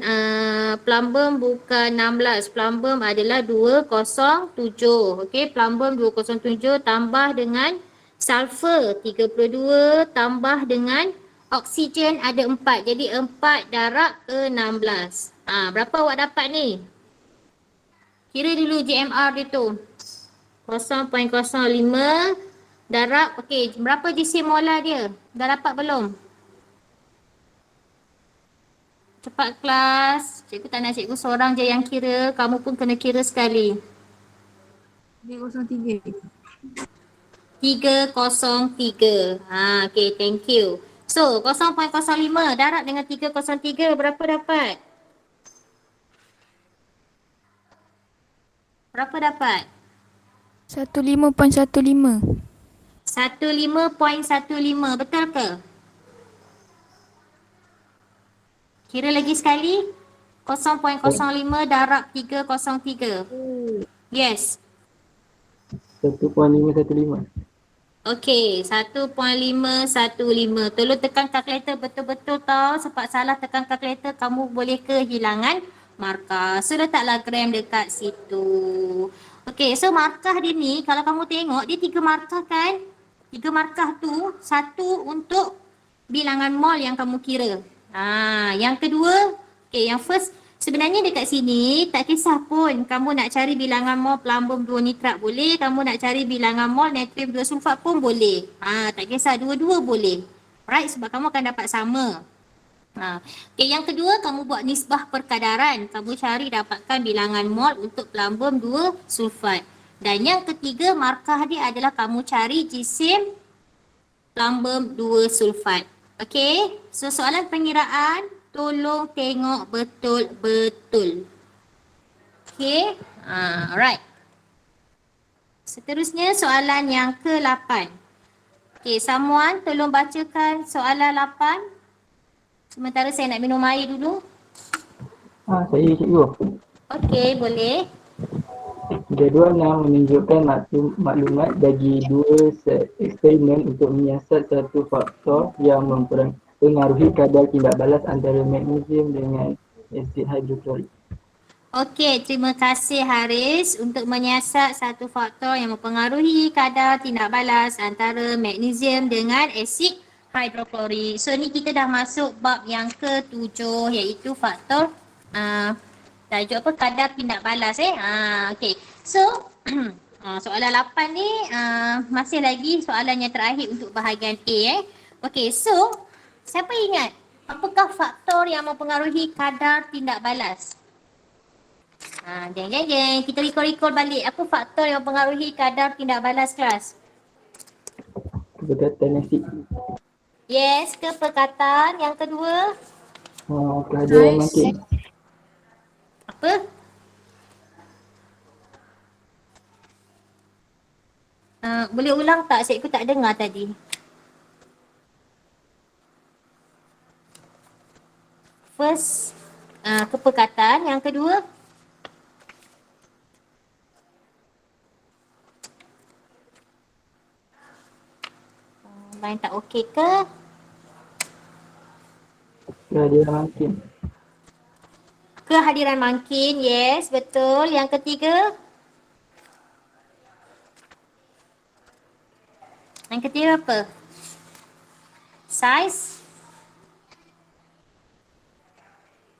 16. Plumbum adalah 207. Okey, plumbum 207 tambah dengan sulfur 32 tambah dengan oksigen ada 4. Jadi 4 darab 16. Berapa awak dapat ni? Kira dulu GMR dia tu. 0.05 darab, berapa GSIM molar dia? Dah dapat belum? Cepat kelas. Cikgu tak nak cikgu seorang je yang kira. Kamu pun kena kira sekali. 303. 303. Okay, thank you. So, 0.05 darab dengan 303 berapa dapat? Berapa dapat? 15.15. 15.15, betul ke? Kira lagi sekali. 0.05 darab 303. Yes. 1.515. Okey, 1.515. Tolong tekan kalkulator betul-betul tau. Sebab salah tekan kalkulator kamu boleh kehilangan markah. So letaklah gram dekat situ. Okey, so markah dia ni kalau kamu tengok dia 3 markah kan? 3 markah tu, satu untuk bilangan mol yang kamu kira. Yang kedua, yang first sebenarnya dekat sini tak kisah pun kamu nak cari bilangan mol plumbum 2 nitrat boleh, kamu nak cari bilangan mol natrium 2 sulfat pun boleh. Tak kisah, dua-dua boleh. Right, sebab kamu akan dapat sama. Yang kedua, kamu buat nisbah perkadaran. Kamu cari dapatkan bilangan mol untuk plumbum 2 sulfat. Dan yang ketiga, markah dia adalah kamu cari GSIM plumbum 2 sulfat. Okey, so soalan pengiraan tolong tengok betul-betul. Okey, alright. Seterusnya soalan yang ke-8. Okey, someone tolong bacakan soalan 8. Sementara saya nak minum air dulu. Saya cikgu. Okey, boleh. Jadual 6 menunjukkan maklumat bagi 2 set eksperimen untuk menyiasat satu faktor yang mempengaruhi kadar tindak balas antara magnesium dengan asid hidroklorik. Okey, terima kasih Haris untuk menyiasat satu faktor yang mempengaruhi kadar tindak balas antara magnesium dengan asid hidroklorik. So ni kita dah masuk bab yang ke-7 iaitu faktor tajuk apa? Kadar tindak balas okey. So soalan 8 ni masih lagi soalan yang terakhir untuk bahagian A Okey, so siapa ingat apakah faktor yang mempengaruhi kadar tindak balas? Jeng. Kita recall balik. Apa faktor yang mempengaruhi kadar tindak balas kelas? Kepekatan asid. Yes, kepekatan. Yang kedua? Kehadiran makin. Apa? Boleh ulang tak? Cikgu tak dengar tadi. First, kepekatan. Yang kedua, main tak okey ke? Kehadiran makin. Kehadiran makin, yes, betul. Yang ketiga, apa? Size.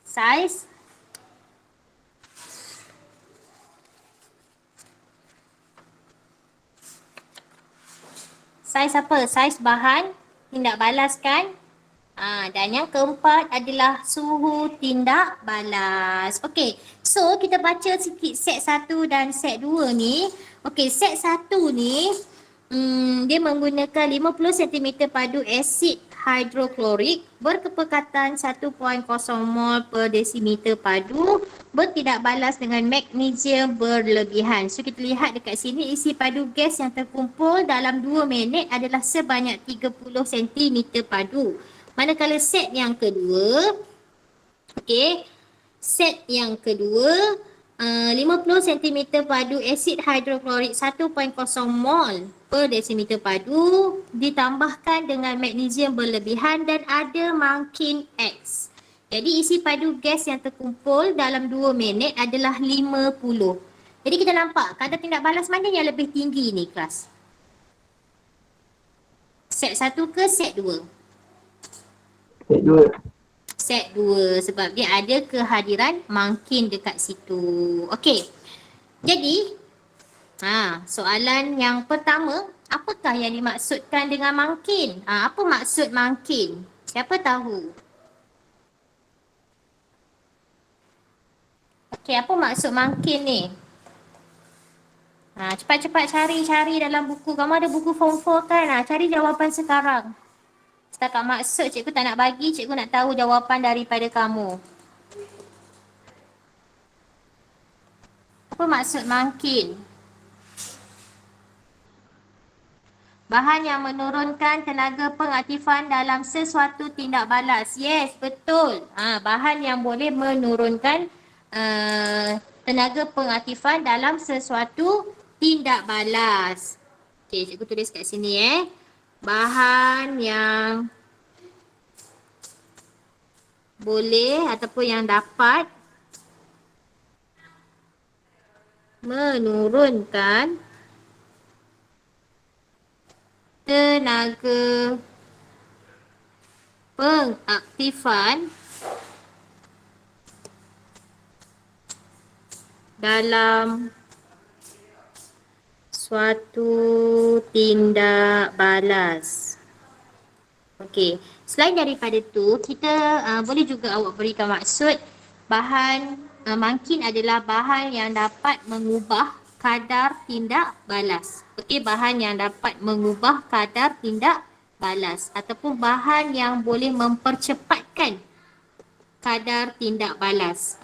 Size. Saiz apa? Saiz bahan tindak balas kan? Dan yang keempat adalah suhu tindak balas. Okey, so kita baca sikit set 1 dan set 2 ni. Okey, set 1 ni dia menggunakan 50 cm padu asid hidroklorik berkepekatan 1.0 mol per desimeter padu bertindak balas dengan magnesium berlebihan. So kita lihat dekat sini isi padu gas yang terkumpul dalam 2 minit adalah sebanyak 30 cm padu. Manakala set yang kedua, okey, set yang kedua 50 cm padu asid hidroklorik 1.0 mol per desimeter padu ditambahkan dengan magnesium berlebihan dan ada makin X. Jadi isi padu gas yang terkumpul dalam 2 minit adalah 50. Jadi kita nampak kadar tindak balas mana yang lebih tinggi ni kelas? Set 1 ke set 2? Set 2. Set 2 sebab dia ada kehadiran makin dekat situ. Okey. Jadi, soalan yang pertama, apakah yang dimaksudkan dengan makin? Apa maksud makin? Siapa tahu? Okey, apa maksud makin ni? Cepat-cepat cari dalam buku. Kamu ada buku form 4 kan? Cari jawapan sekarang. Setakat maksud cikgu tak nak bagi, cikgu nak tahu jawapan daripada kamu. Apa maksud makin? Bahan yang menurunkan tenaga pengaktifan dalam sesuatu tindak balas. Yes, betul. Bahan yang boleh menurunkan tenaga pengaktifan dalam sesuatu tindak balas. Okey, cikgu tulis kat sini bahan yang boleh ataupun yang dapat menurunkan tenaga pengaktifan dalam suatu tindak balas. Okey, selain daripada tu, kita boleh juga awak berikan maksud bahan makin adalah bahan yang dapat mengubah kadar tindak balas. Okey, bahan yang dapat mengubah kadar tindak balas ataupun bahan yang boleh mempercepatkan kadar tindak balas.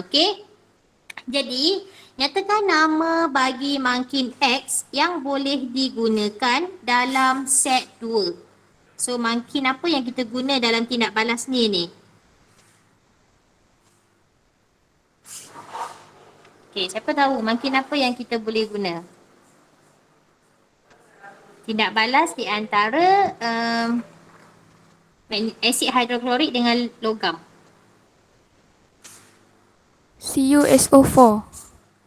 Okey. Jadi, nyatakan nama bagi makin X yang boleh digunakan dalam set 2. So, makin apa yang kita guna dalam tindak balas ni? Okey, siapa tahu makin apa yang kita boleh guna? Tindak balas di antara asid hidroklorik dengan logam. CuSO4.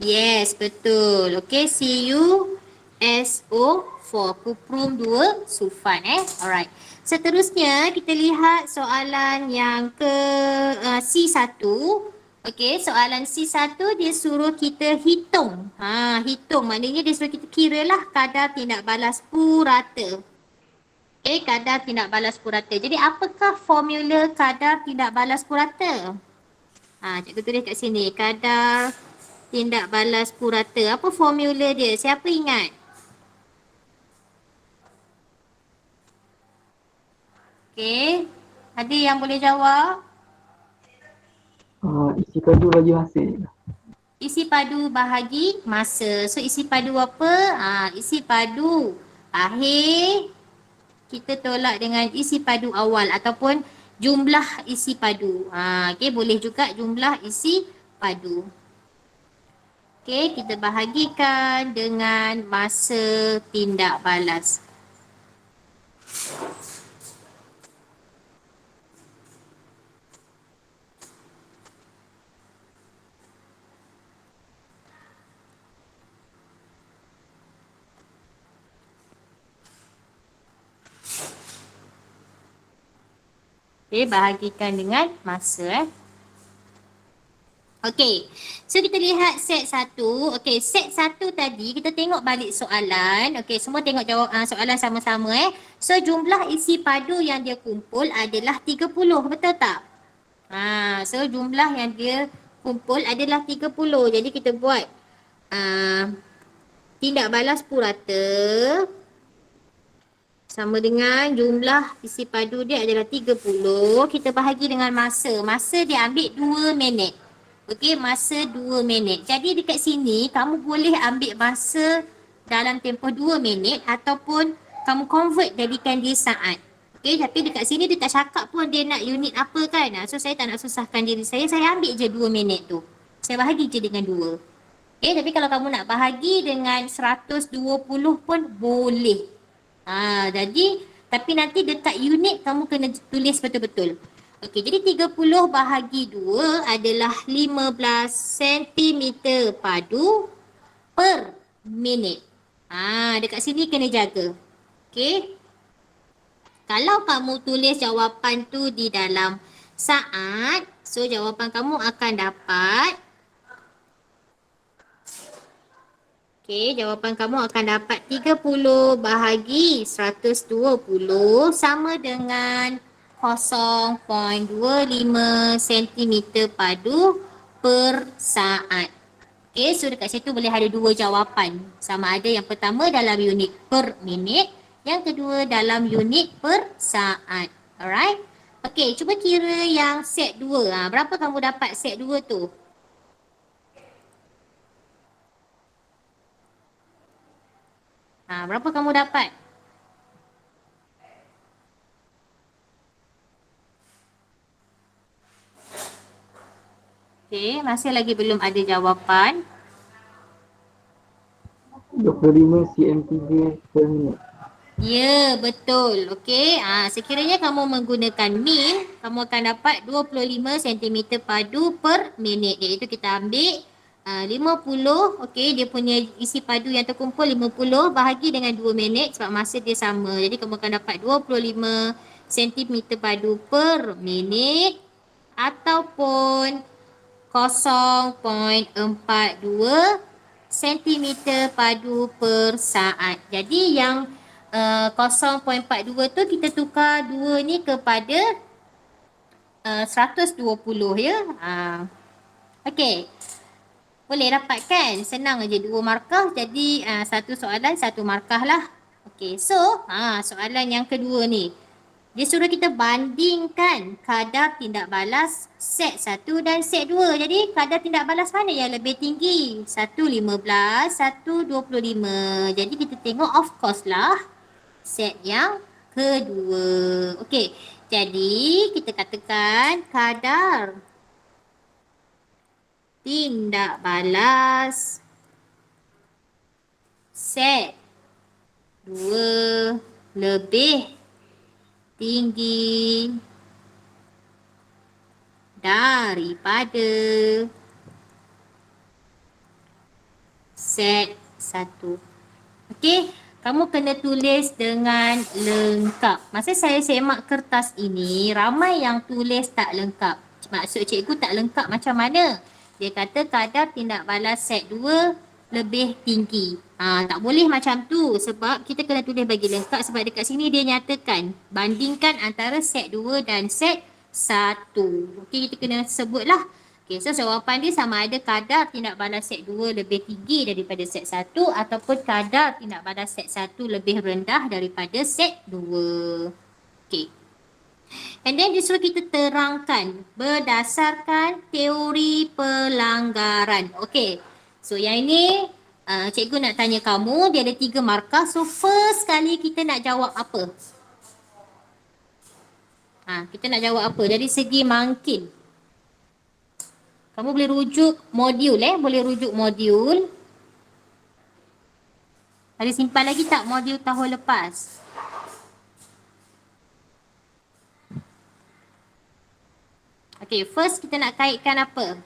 Yes, betul. Okey, CuSO4, kuprum 2 sulfat Alright. Seterusnya kita lihat soalan yang ke C1. Okey, soalan C1 dia suruh kita hitung. Hitung maknanya dia suruh kita kiralah kadar tindak balas purata. Okey, kadar tindak balas purata. Jadi apakah formula kadar tindak balas purata? Cikgu tulis kat sini, kadar tindak balas purata. Apa formula dia? Siapa ingat? Okey, ada yang boleh jawab? Isi padu bagi hasil. Isi padu bahagi masa. So isi padu apa? Isi padu akhir kita tolak dengan isi padu awal ataupun jumlah isi padu. Okey, boleh juga jumlah isi padu. Okey, kita bahagikan dengan masa tindak balas. Okey, bahagikan dengan masa. Okey, so kita lihat set 1. Okey, set 1 tadi kita tengok balik soalan. Okey, semua tengok jawab soalan sama-sama So jumlah isi padu yang dia kumpul adalah 30, betul tak? So jumlah yang dia kumpul adalah 30. Jadi kita buat tindak balas purata sama dengan jumlah isi padu dia adalah 30. Kita bahagi dengan masa. Masa dia ambil 2 minit. Okey, masa 2 minit. Jadi dekat sini kamu boleh ambil masa dalam tempoh 2 minit ataupun kamu convert jadikan dia saat. Okey, tapi dekat sini dia tak cakap pun dia nak unit apa kan. So saya tak nak susahkan diri saya ambil je 2 minit tu. Saya bahagi je dengan 2. Okey, tapi kalau kamu nak bahagi dengan 120 pun boleh. Jadi tapi nanti dekat unit kamu kena tulis betul-betul. Okey, jadi 30 bahagi 2 adalah 15 cm padu per minit. Dekat sini kena jaga. Okey. Kalau kamu tulis jawapan tu di dalam saat, so jawapan kamu akan dapat jawapan kamu akan dapat 30 bahagi 120 sama dengan 0.25 cm padu per saat. Okey, so dekat situ boleh ada dua jawapan. Sama ada yang pertama dalam unit per minit, yang kedua dalam unit per saat. Alright? Okey, cuba kira yang set 2. Berapa kamu dapat set 2 tu? Berapa kamu dapat? Okey, masih lagi belum ada jawapan. 25 cm3 per minit. Ya, betul. Okey, sekiranya kamu menggunakan min, kamu akan dapat 25 cm padu per minit. Iaitu kita ambil 50, okey, dia punya isi padu yang terkumpul 50 bahagi dengan 2 minit sebab masa dia sama. Jadi kamu akan dapat 25 cm padu per minit ataupun 0.42 cm padu per saat. Jadi yang 0.42 tu kita tukar 2 ni kepada 120 ya. Okey. Boleh dapat kan? Senang aja 2 markah jadi satu soalan 1 markah lah. Okey. So, soalan yang kedua ni. Dia suruh kita bandingkan kadar tindak balas set 1 dan set 2. Jadi kadar tindak balas mana yang lebih tinggi? 1.15, 1.25. Jadi kita tengok of course lah set yang kedua. Okey. Jadi kita katakan kadar tindak balas set 2 lebih tinggi daripada set 1. Okey, kamu kena tulis dengan lengkap. Masa saya semak kertas ini, ramai yang tulis tak lengkap. Maksud cikgu tak lengkap macam mana? Dia kata kadar tindak balas set 2 lebih tinggi. Tak boleh macam tu sebab kita kena tulis bagi lengkap sebab dekat sini dia nyatakan bandingkan antara set 2 dan set 1. Okey, kita kena sebutlah. Okey, so jawapan dia sama ada kadar tindak balas set 2 lebih tinggi daripada set 1 ataupun kadar tindak balas set 1 lebih rendah daripada set 2. Okey. And then dia suruh kita terangkan berdasarkan teori pelanggaran. Okay. So yang ini cikgu nak tanya kamu, dia ada 3 markah. So first kali kita nak jawab apa? Kita nak jawab apa? Dari segi mungkin. Kamu boleh rujuk modul boleh rujuk modul. Ada simpan lagi tak modul tahun lepas? Okay, first kita nak kaitkan apa?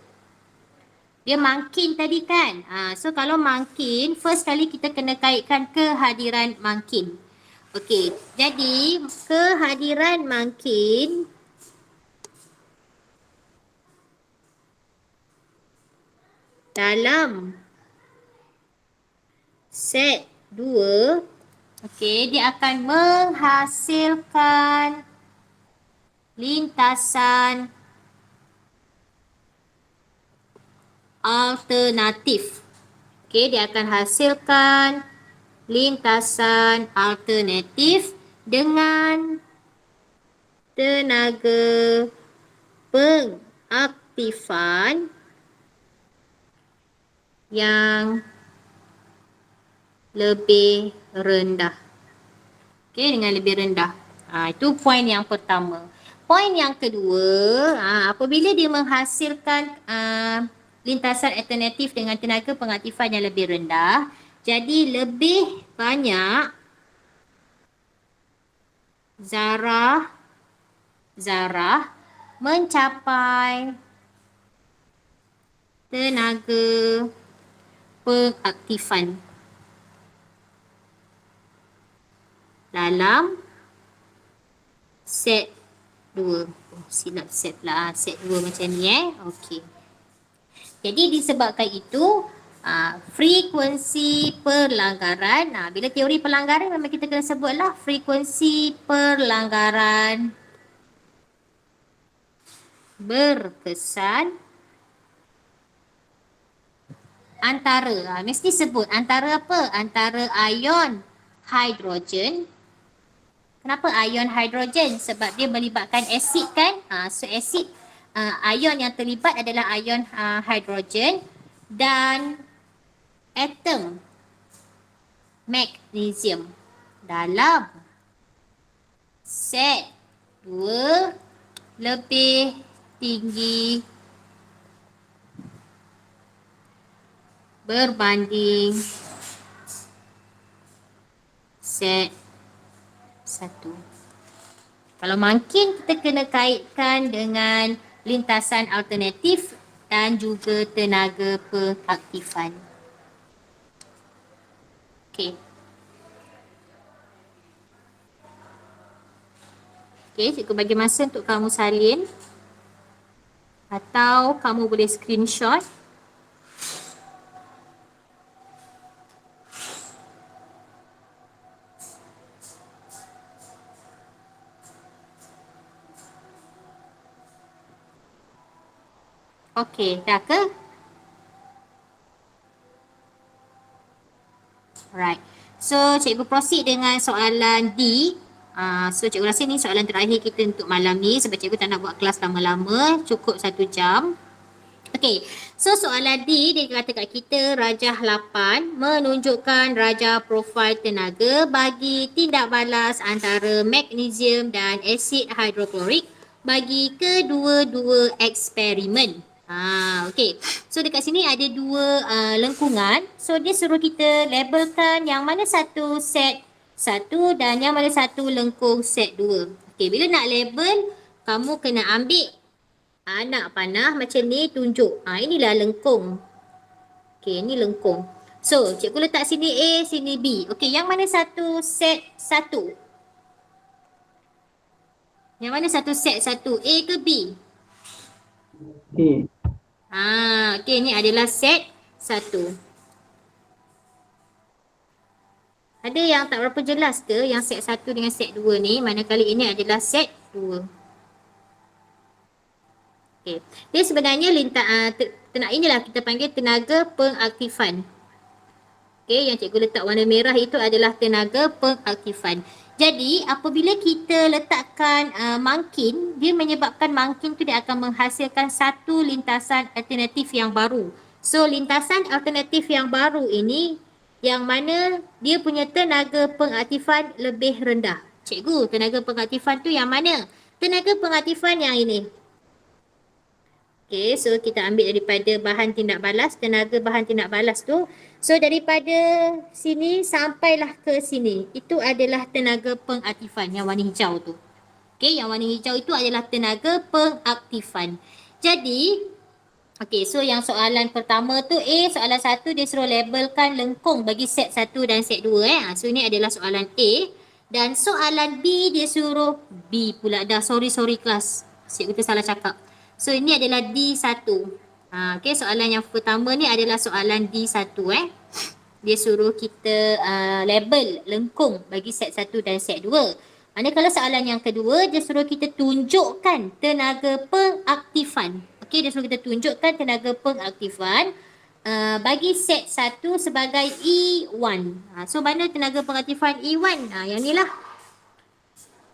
Dia mungkin tadi kan? So kalau mungkin, first kali kita kena kaitkan kehadiran mungkin. Okay, jadi kehadiran mungkin dalam set 2, okay, dia akan menghasilkan lintasan alternatif. Okay, dia akan hasilkan lintasan alternatif dengan tenaga pengaktifan yang lebih rendah. Okay, dengan lebih rendah. Itu poin yang pertama. Poin yang kedua, apabila dia menghasilkan lintasan alternatif dengan tenaga pengaktifan yang lebih rendah, jadi lebih banyak zarah mencapai tenaga pengaktifan dalam set 2. Silap set pula. Set 2 macam ni Okey. Jadi disebabkan itu frekuensi pelanggaran, bila teori pelanggaran memang kita kena sebutlah frekuensi pelanggaran berkesan antara, mesti sebut antara apa? Antara ion hidrogen. Kenapa ion hidrogen? Sebab dia melibatkan asid kan? So asid, ion yang terlibat adalah ion hidrogen dan atom magnesium dalam set 2 lebih tinggi berbanding set 1. Kalau mungkin kita kena kaitkan dengan lintasan alternatif dan juga tenaga pengaktifan. Okey. Okey, cikgu bagi masa untuk kamu salin atau kamu boleh screenshot. Okey, dah ke? Alright. So, cikgu proceed dengan soalan D. So, cikgu rasa ni soalan terakhir kita untuk malam ni sebab cikgu tak nak buat kelas lama-lama. Cukup 1 jam. Okey. So, soalan D dia kata kat kita rajah 8 menunjukkan rajah profil tenaga bagi tindak balas antara magnesium dan asid hidroklorik bagi kedua-dua eksperimen. Okey. So dekat sini ada 2 lengkungan. So dia suruh kita labelkan yang mana satu set 1 dan yang mana satu lengkung set 2. Okey, bila nak label, kamu kena ambil anak panah macam ni, tunjuk. Inilah lengkung. Okey, ini lengkung. So, cikgu letak sini A, sini B. Okey, yang mana satu set 1? Yang mana satu set 1? A ke B? Okey, ni adalah set 1. Ada yang tak berapa jelas ke yang set 1 dengan set 2 ni, manakala ini adalah set 2. Okey. Dia sebenarnya inilah kita panggil tenaga pengaktifan. Okey, yang cikgu letak warna merah itu adalah tenaga pengaktifan. Jadi apabila kita letakkan mungkin, dia menyebabkan mungkin tu dia akan menghasilkan satu lintasan alternatif yang baru. So lintasan alternatif yang baru ini yang mana dia punya tenaga pengaktifan lebih rendah. Cikgu, tenaga pengaktifan tu yang mana? Tenaga pengaktifan yang ini. Okay, so kita ambil daripada bahan tindak balas, tenaga bahan tindak balas tu. So daripada sini sampailah ke sini. Itu adalah tenaga pengaktifan yang warna hijau tu. Okay, yang warna hijau itu adalah tenaga pengaktifan. Jadi, okay, so yang soalan pertama tu soalan 1 dia suruh labelkan lengkung bagi set 1 dan set 2 So ini adalah soalan A. Dan soalan B dia suruh B pula. Dah sorry kelas. Cikgu tu salah cakap. So ini adalah D1. Okay, soalan yang pertama ni adalah soalan D1 Dia suruh kita label lengkung bagi set 1 dan set 2. Manakala soalan yang kedua dia suruh kita tunjukkan tenaga pengaktifan. Okay, dia suruh kita tunjukkan tenaga pengaktifan bagi set 1 sebagai E1. So mana tenaga pengaktifan E1? Yang ni lah.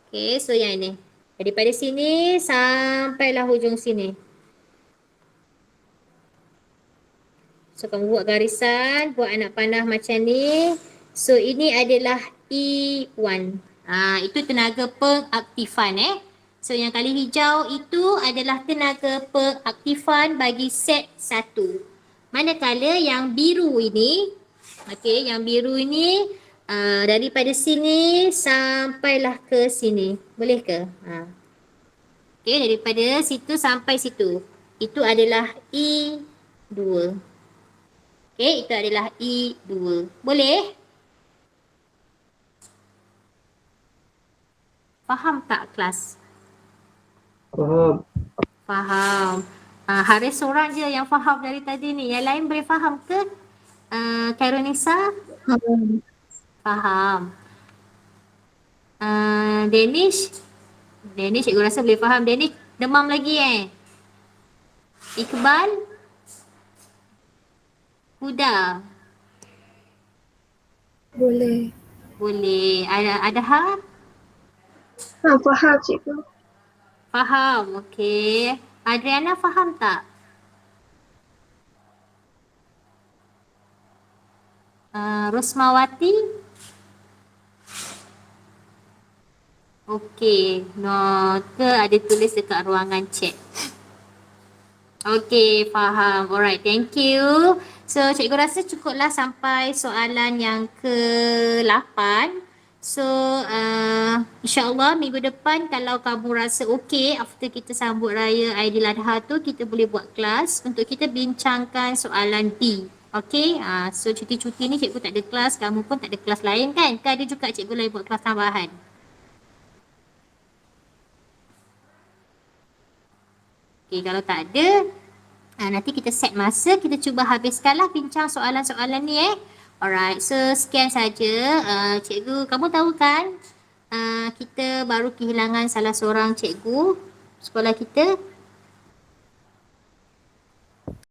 Okay, so yang ni. Daripada sini sampailah hujung sini. So kamu buat garisan, buat anak panah macam ni. So ini adalah E1. Itu tenaga pengaktifan So yang kali hijau itu adalah tenaga pengaktifan bagi set 1. Manakala yang biru ini, okay, yang biru ini daripada sini sampailah ke sini. Boleh ke? Okay, daripada situ sampai situ. Itu adalah E2. Okay, itu adalah E2. Boleh? Faham tak kelas? Faham. Faham. Haris seorang je yang faham dari tadi ni. Yang lain boleh faham ke? Kairunisa? Faham. Danish? Danish cikgu rasa boleh faham. Danish demam lagi Iqbal? Huda? Boleh. Boleh. Ada hal? Faham cikgu. Faham. Okey. Adriana faham tak? Rosmawati? Okey. Ke ada tulis dekat ruangan chat. Okey, faham. Alright, thank you. So, cikgu rasa cukuplah sampai soalan yang ke-8. So, insyaAllah minggu depan kalau kamu rasa okey after kita sambut raya Aidiladha tu, kita boleh buat kelas untuk kita bincangkan soalan B. Okey, so cuti-cuti ni cikgu tak ada kelas, kamu pun tak ada kelas lain kan? Kan ada juga cikgu lain buat kelas tambahan. Okay, kalau tak ada, nanti kita set masa, kita cuba habiskanlah bincang soalan-soalan ni Alright, so sekian saja. Cikgu, kamu tahu kan kita baru kehilangan salah seorang cikgu sekolah kita.